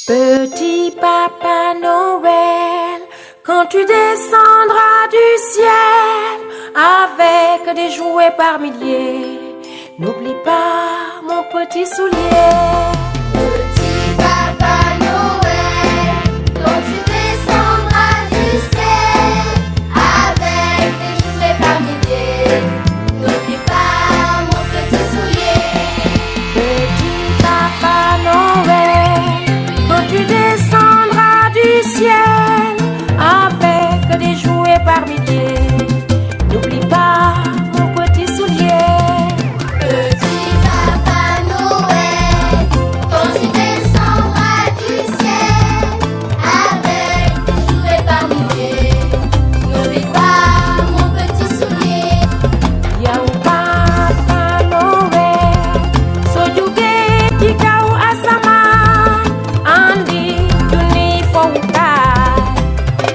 Petit Papa Noël, quand tu descendras du ciel avec des jouets par milliers, n'oublie pas mon petit soulier. Petit Papa Noël, quand tu descendras du ciel avec des jouets par milliers, n'oublie pas mon petit soulier. Petit Papa Noël, quand tu descendras du ciel avec des jouets par milliers, n'oublie pas mon petit soulier. Petit Papa Noël, quand tu descendras du ciel avec des jouets par milliers, n'oublie pas mon petit soulier. Yow Papa Noël, soo jugee ci kaw asamaan andi junni fowukaay,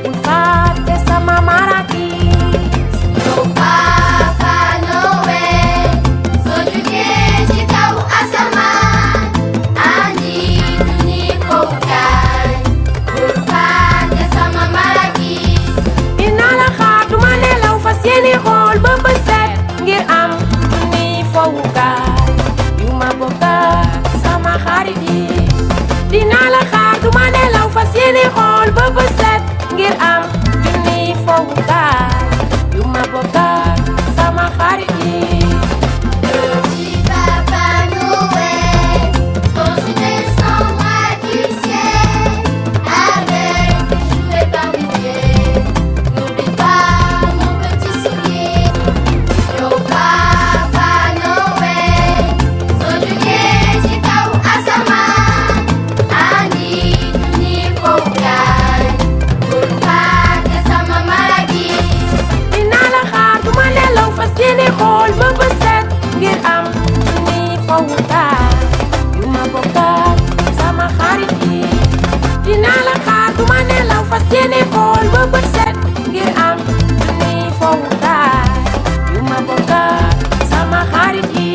bul fàtte sama marakis. Yow Papa Noël, soo jugee ci kaw asamaan andi junni fowukaay, bul fàtte sama marakis. Dinaa la xaar duma nelaw fas yéene xool ba bët set ngir am junni fowukaay yu ma bokk ak sama xarit yi. Dinaa la xaar duma nelaw fas yéene xool ba bët set ngir am junni fowukaay yu ma bokk ak sama xarit yi. Petit Papa Noël, quand tu descendras du ciel avec des jouets par milliers, n'oublie pas mon petit soulier. Yow Papa Noël, soo jugee ci kaw asamaan andi junni fowukaay, bul fàtte sama marakis. Dinaa la xaar duma nelaw fas yéene xool ba bët set ngir am junni fowukaay yu ma bokk ak sama xarit yi. Dinaa la xaar duma nelaw fas yéene xool ba bët set ngir am junni fowukaay yu ma bokk ak sama xarit yi.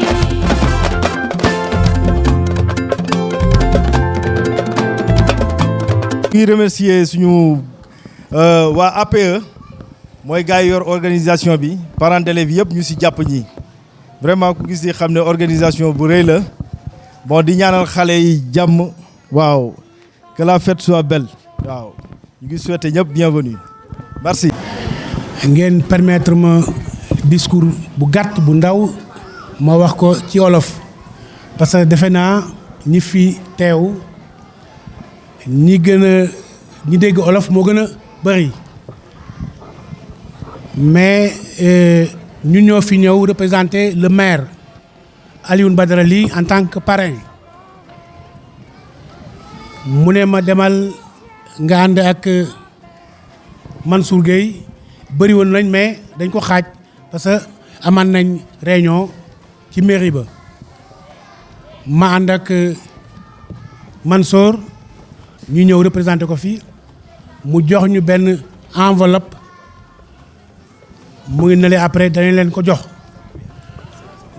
ngi remercier suñu waa APE mooy gars yi yor organisation bi parents d'élèves yëpp ñu si jàpp ñi vraiment ku gis di xam ne organisation bu rëy la bon di ñaanal xale yi jàmm waaw que la fête soit belle waaw ñu ngi souhaiter ñëpp bienvenue merci. ngeen permettre ma discours bu gàtt bu ndaw ma wax ko ci olof parce que defe naa ñi fi teew ñi gën a ñi dégg olof moo gën a bëri mais ñun ñoo fi ñëw représenter le maire Alioune Badara Ly en tant que parrain mu ne ma demal nga ànd ak Mansour Gueye bëri woon nañ mais dañ ko xaaj parce que amaan nañ réunion ci mairie ba ma ànd ak Mansour ñu ñëw représenté ko fii mu jox ñu benn enveloppe mu ngi ne leen après dañ leen ko jox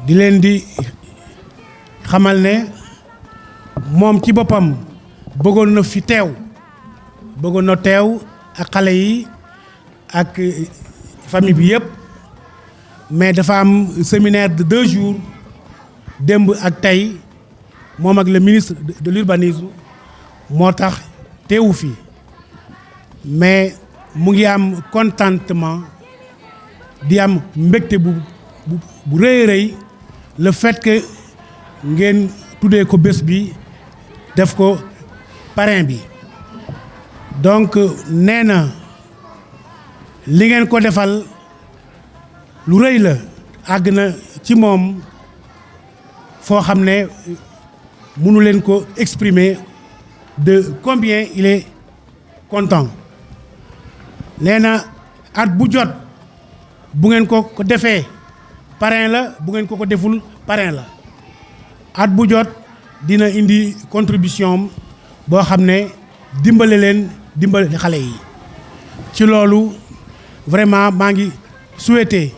di leen di xamal ne moom ci boppam bëggoon na fi teew bëggoon na teew ak xale yi ak famille bi yëpp mais dafa am séminaire de 2 jours démb ak tey moom ak le ministre de l'urbanisme moo tax teewu fi mais mu ngi am contentement di am mbégte bu rëy rëy le fait que ngeen tuddee ko bés bi def ko parrain bi donc nee na li ngeen ko defal lu rëy la àgg na ci moom foo xam ne mënu leen ko exprimer de combien il est content nee na at bu jot bu ngeen ko defee parrain la bu ngeen ko deful parrain la at bu jot dina indi contribution boo xam ne dimbale leen dimbale xale yi ci loolu vraiment maa ngi souhaiter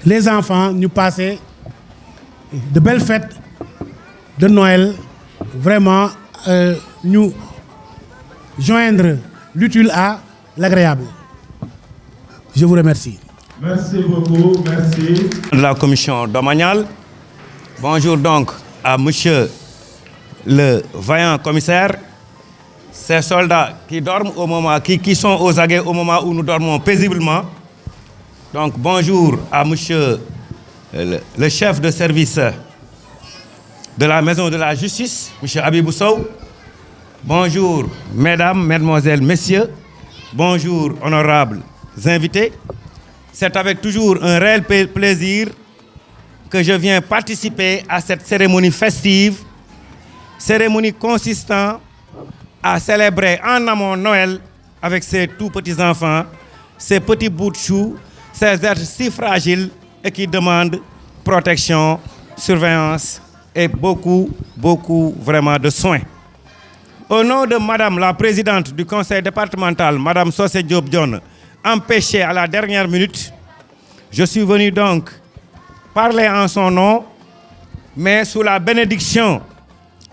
les enfants ñu passer de belles fêtes de Noël vraiment nous joindre l'utile à l'agréable. Je vous remercie. Merci beaucoup, merci. De la commission domaniale. Bonjour donc à monsieur le vaillant commissaire, ces soldats qui dorment au moment, qui sont aux aguets au moment où nous dormons paisiblement. Donc bonjour à monsieur le chef de service de la maison de la justice, monsieur Abibou Sow. Bonjour mesdames, mesdemoiselles, messieurs. Bonjour honorables invités. C'est avec toujours un réel plaisir que je viens participer à cette cérémonie festive, cérémonie consistant à célébrer en amont Noël avec ces tout petits enfants, ces petits bouts de chou, ces êtres si fragiles et qui demandent protection, surveillance et beaucoup vraiment de soins. Au nom de Madame la Présidente du Conseil départemental, Madame Sosé Diop Dione, empêchée à la dernière minute, je suis venu donc parler en son nom, mais sous la bénédiction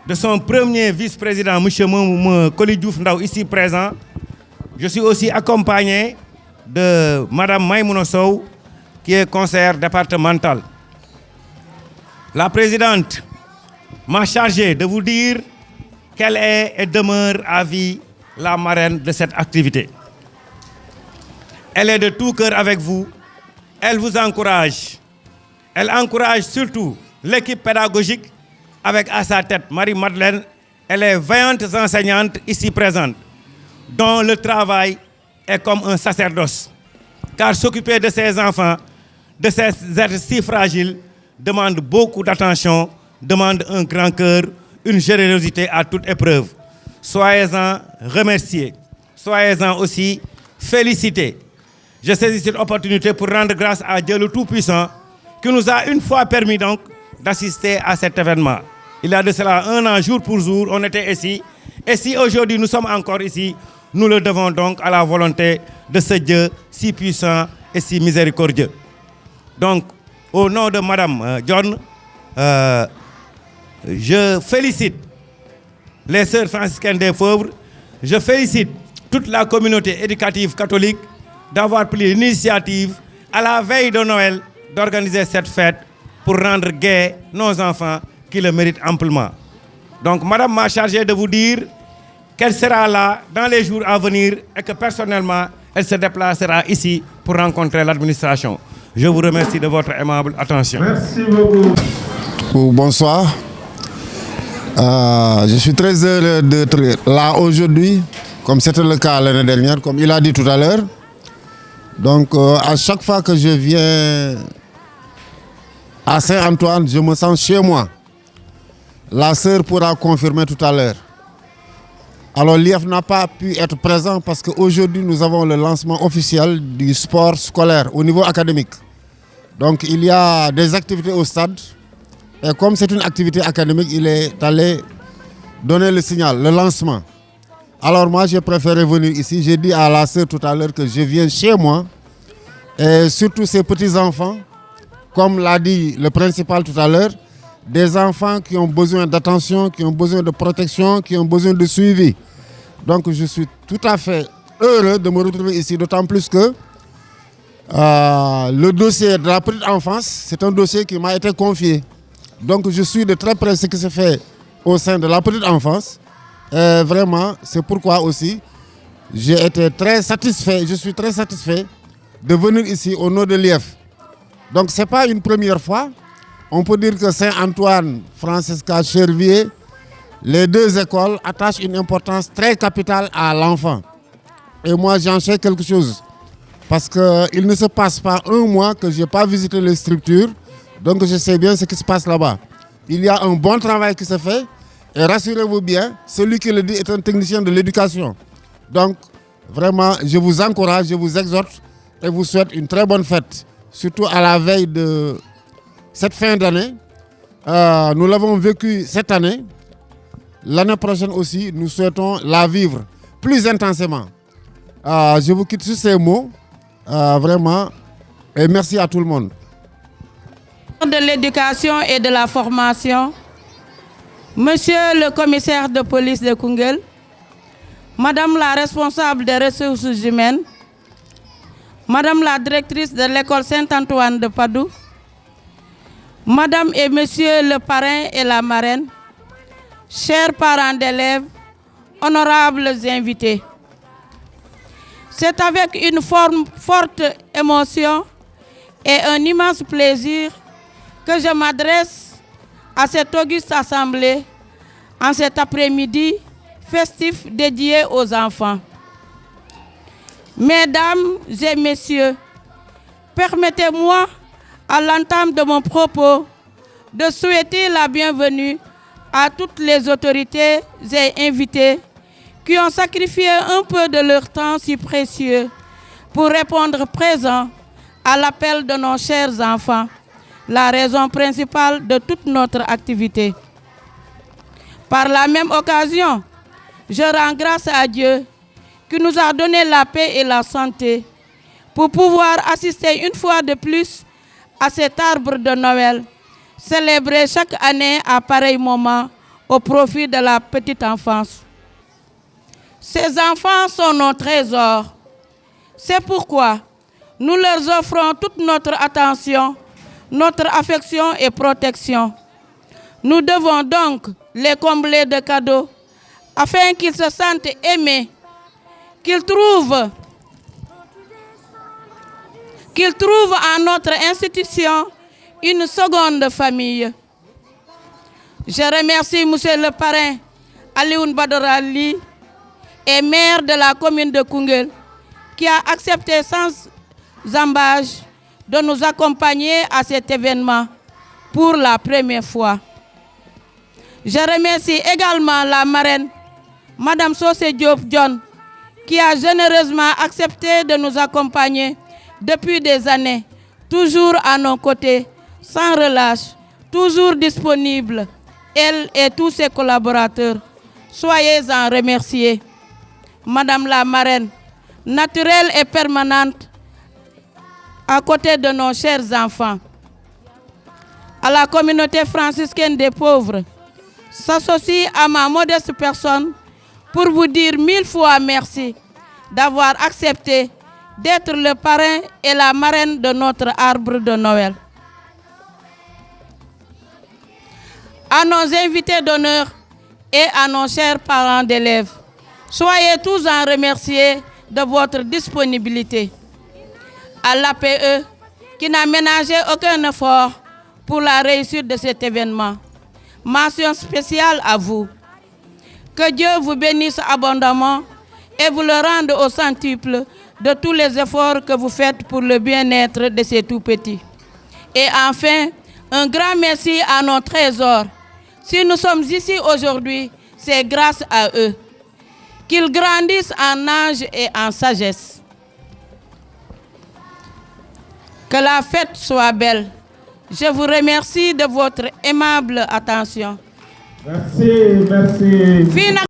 de son premier vice-président, M. Koli Diouf Ndaw, ici présent. Je suis aussi accompagné de Mme Maïmouna Sow, qui est conseillère départementale. La présidente m'a chargé de vous dire qu'elle est et demeure à vie la marraine de cette activité. Elle est de tout cœur avec vous, elle vous encourage. Elle encourage surtout l'équipe pédagogique avec à sa tête Marie-Madeleine et les 20 enseignantes ici présentes, dont le travail est comme un sacerdoce. Car s'occuper de ces enfants, de ces êtres si fragiles, demande beaucoup d'attention, demande un grand cœur, une générosité à toute épreuve. Soyez-en remerciés, soyez-en aussi félicités. Je saisis cette opportunité pour rendre grâce à Dieu le Tout-Puissant qui nous a une fois permis donc d'assister à cet événement. Il y a de cela un an, jour pour jour, on était ici. Et si aujourd'hui nous sommes encore ici, nous le devons donc à la volonté de ce Dieu si puissant et si miséricordieux. Donc, au nom de Madame John, je félicite les sœurs franciscaines des pauvres, je félicite toute la communauté éducative catholique d'avoir pris l'initiative à la veille de Noël d'organiser cette fête pour rendre gai nos enfants qui le méritent amplement. Donc, Madame m'a chargé de vous dire qu'elle sera là dans les jours à venir et que personnellement, elle se déplacera ici pour rencontrer l'administration. Je vous remercie de votre aimable attention. Merci beaucoup. Bonsoir. Je suis très heureux d'être là aujourd'hui, comme c'était le cas l'année dernière, comme il a dit tout à l'heure. Donc, à chaque fois que je viens à Saint-Antoine, je me sens chez moi. La sœur pourra confirmer tout à l'heure. Alors, l'IEF n'a pas pu être présent parce qu'aujourd'hui, nous avons le lancement officiel du sport scolaire au niveau académique. Donc, il y a des activités au stade. Et comme c'est une activité académique, il est allé donner le signal, le lancement. Alors moi, j'ai préféré venir ici. J'ai dit à la sœur tout à l'heure que je viens chez moi. Et surtout ces petits-enfants, comme l'a dit le principal tout à l'heure, des enfants qui ont besoin d'attention, qui ont besoin de protection, qui ont besoin de suivi. Donc je suis tout à fait heureux de me retrouver ici, d'autant plus que le dossier de la petite enfance, c'est un dossier qui m'a été confié. Donc je suis de très près ce qui se fait au sein de la petite enfance. Et vraiment, c'est pourquoi aussi j'ai été très satisfait, je suis très satisfait de venir ici au nom de l'IEF. Donc ce n'est pas une première fois. On peut dire que Saint-Antoine, Francesca, Chervier, les deux écoles attachent une importance très capitale à l'enfant. Et moi, j'en sais quelque chose. Parce qu'il ne se passe pas un mois que je n'ai pas visité les structures. Donc je sais bien ce qui se passe là-bas. Il y a un bon travail qui se fait. Et rassurez-vous bien, celui qui le dit est un technicien de l'éducation. Donc, vraiment, je vous encourage, je vous exhorte et vous souhaite une très bonne fête. Surtout à la veille de cette fin d'année. Nous l'avons vécu cette année. L'année prochaine aussi, nous souhaitons la vivre plus intensément. Je vous quitte sur ces mots. Vraiment. Et merci à tout le monde. De l'éducation et de la formation, Monsieur le commissaire de police de Koungheul, Madame la responsable des ressources humaines, Madame la directrice de l'école Saint-Antoine de Padoue, Madame et Monsieur le parrain et la marraine, chers parents d'élèves, honorables invités. C'est avec une forte émotion et un immense plaisir que je m'adresse à cette auguste assemblée en cet après-midi festif dédié aux enfants. Mesdames et messieurs, permettez-moi, à l'entame de mon propos, de souhaiter la bienvenue à toutes les autorités et invités qui ont sacrifié un peu de leur temps si précieux pour répondre présent à l'appel de nos chers enfants, la raison principale de toute notre activité. Par la même occasion, je rends grâce à Dieu qui nous a donné la paix et la santé pour pouvoir assister une fois de plus à cet arbre de Noël, célébré chaque année à pareil moment au profit de la petite enfance. Ces enfants sont nos trésors. C'est pourquoi nous leur offrons toute notre attention, notre affection et protection. Nous devons donc les combler de cadeaux afin qu'ils se sentent aimés, qu'ils trouvent en notre institution une seconde famille. Je remercie Monsieur le parrain Alioune Badara Ly et maire de la commune de Koungheul qui a accepté sans ambages de nous accompagner à cet événement pour la première fois. Je remercie également la marraine, Madame Sosé Diop John, qui a généreusement accepté de nous accompagner depuis des années, toujours à nos côtés, sans relâche, toujours disponible, elle et tous ses collaborateurs. Soyez-en remerciés. Madame la marraine, naturelle et permanente, à côté de nos chers enfants. À la communauté franciscaine des pauvres, s'associe à ma modeste personne pour vous dire 1000 fois merci d'avoir accepté d'être le parrain et la marraine de notre arbre de Noël. À nos invités d'honneur et à nos chers parents d'élèves, soyez tous en remerciés de votre disponibilité. À l'APE, qui n'a ménagé aucun effort pour la réussite de cet événement. Mention spéciale à vous. Que Dieu vous bénisse abondamment et vous le rende au centuple de tous les efforts que vous faites pour le bien-être de ces tout-petits. Et enfin, un grand merci à nos trésors. Si nous sommes ici aujourd'hui, c'est grâce à eux. Qu'ils grandissent en âge et en sagesse. Que la fête soit belle. Je vous remercie de votre aimable attention. Merci, merci.